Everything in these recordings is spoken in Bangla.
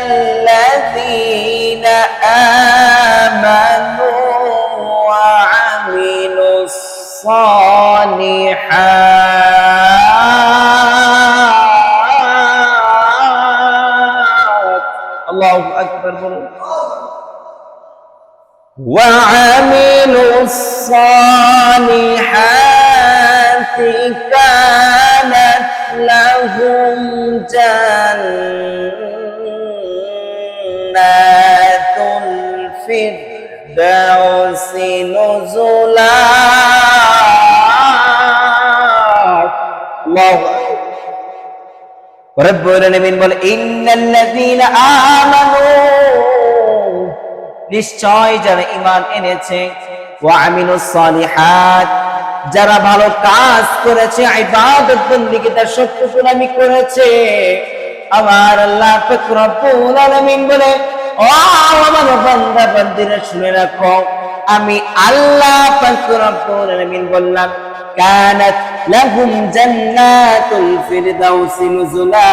الذين آمنوا وعملوا الصالحات الله أكبر وعملوا الصالحات كانت لهم جنات الفردوس نزلا الله رب العالمين বলে ইন্নাল্লাযীনা আমানু নিশ্চয় যারা ঈমান এনেছে ওয়া আমিলুস সালিহাত যারা ভালো কাজ করেছে ইবাদত বন্দেগী তার সত্যগুলামি করেছে আমার আল্লাহ পাক রব্বুল আলামিন বলে ও আমার বান্দা বান্দীরা শুনে রাখো আমি আল্লাহ পাক রব্বুল আলামিন বললাম কানাত লাহুম জান্নাতুল ফিরদাউস নুজুলা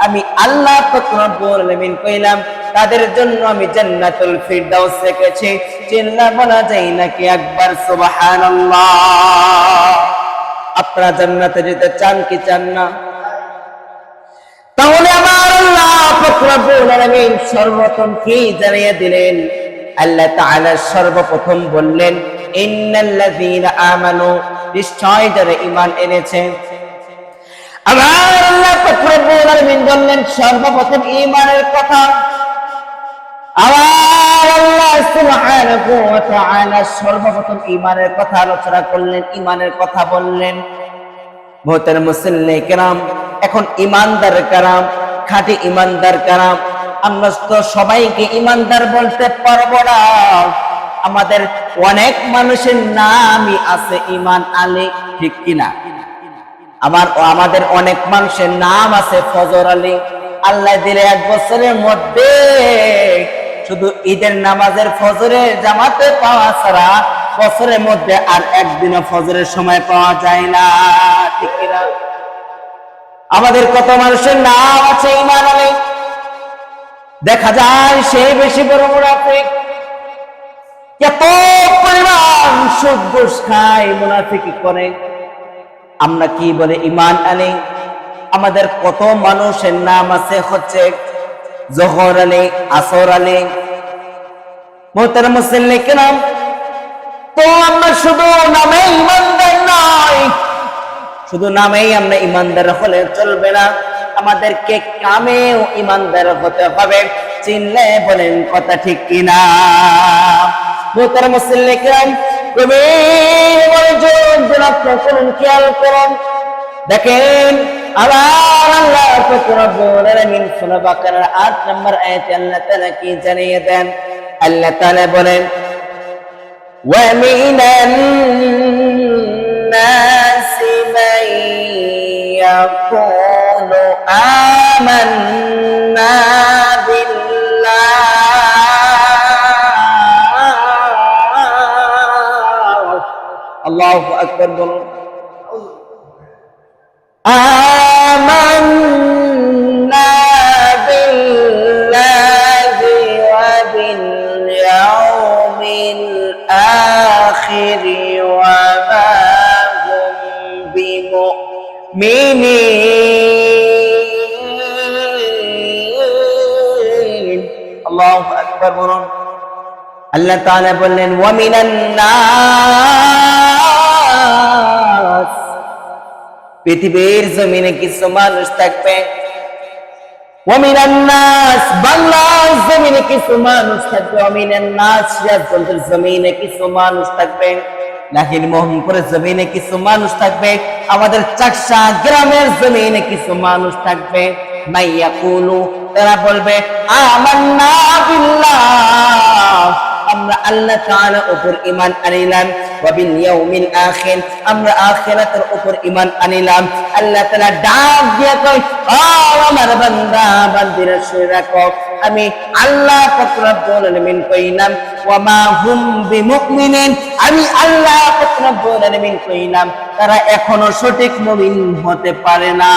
আমি আল্লাহ পাক রব্বুল আলামিন কইলাম তাদের জন্য আমি জান্নাতুল ফিরদাউস রেখেছি চিল্লা বলা যায় নাকি একবার সুবহানাল্লাহ আপনারা জান্নাতে যেতে চান কি চান না তাহলে আমার আল্লাহ পাক রব্বুল আলামিন সর্বপ্রথম কি জানিয়ে দিলেন আল্লাহ তাআলা সর্বপ্রথম বললেন ইন্নাল্লাযীনা আমানু নিশ্চয় যারা ঈমান এনেছে আমার আল্লাহ পাক রব্বুল আলামিন বললেন সর্বপ্রথম ঈমানের কথা আমার আল্লাহ সুবহানাহু ওয়া তাআলা সর্বপ্রথম ঈমানের কথা আলোচনা করলেন ঈমানের কথা বললেন মুহতারাম মুসল্লি কিরাম এখন ঈমানদার কারাম খাঁটি ঈমানদার কারাম আমরা তো সবাইকে ঈমানদার বলতে পারবো না আমাদের অনেক মানুষের নামই আছে ঈমান আলী ঠিক কিনা আমাদের অনেক মানুষের নাম আছে ফজর আলী আল্লাহ দিলে এক বছরের মধ্যে শুধু ঈদের নামাজের ফজরের জামাতে পাওয়া ছাড়া বছরের মধ্যে আর একদিনও ফজরের সময় পাওয়া যায় না ঠিক কিনা আমাদের কত মানুষের নাম আছে ঈমান আলী দেখা যায় সে বেশি বড় মুনাফিক কত পরিমাণ সুদ ঘুষ খায় মুনাফিকি করে আমরা কি বলে ঈমান আলী আমাদের কত মানুষের নাম আছে হচ্ছে জোহর আলী আসর আলী মুহতারাম মুসল্লি কিরাম তো আমরা শুধু নামে ঈমানদার নয় শুধু নামেই আমরা ঈমানদার হলে চলবে না আমাদেরকে কামেও ঈমানদার হতে হবে চিনলে বলেন কথা ঠিক কিনা মুহতারাম মুসল্লি কিরাম গভীর মনোযোগ দিয়ে আপনারা খেয়াল করুন দেখেন আমার আল্লাহ পাক রব্বুল আলামিন সূরা বাকারার 8 নম্বর আয়াতে আল্লাহ তাআলা কি জানিয়ে দেন আল্লাহ তাআলা বলেন ওয়া মিনান নাসি মান ইয়াকুলু আমান্না বিল্লাহ আল্লাহু আকবার বলুন آمنا بالله وباليوم الآخر وما هم بمؤمنين الله أكبر الله تعالى بلن ومن الناس পৃথিবীর জমিনে কিছু মানুষ থাকবে ওয়ামিনান নাস বাংলার জমিনে কিছু মানুষ থাকবে ওয়ামিনান নাস সিরাজগঞ্জের জমিনে কিছু মানুষ থাকবে নাহিল মোহনপুরের জমিনে কিছু মানুষ থাকবে আমাদের চাকসা গ্রামের জমিনে কিছু মানুষ থাকবে মাইয়াকুলু তারা বলবে আমান্না বিল্লাহ আমরা আল্লাহ তাআলার উপর ঈমান আনিলাম ওয়া বিল ইয়াউমিল আখির আমরা আখিরাতের উপর ঈমান আনিলাম আল্লাহ তাআলা ডাক দিয়ে কয় ও আমার বান্দা বান্দীরা শুনে রাখো আমি আল্লাহ পাক রব্বুল আলামিন কইলাম ওয়া মা হুম বিমুমিনিন আমি আল্লাহ পাক রব্বুল আলামিন কইলাম তারা এখনো সঠিক মুমিন হতে পারে না।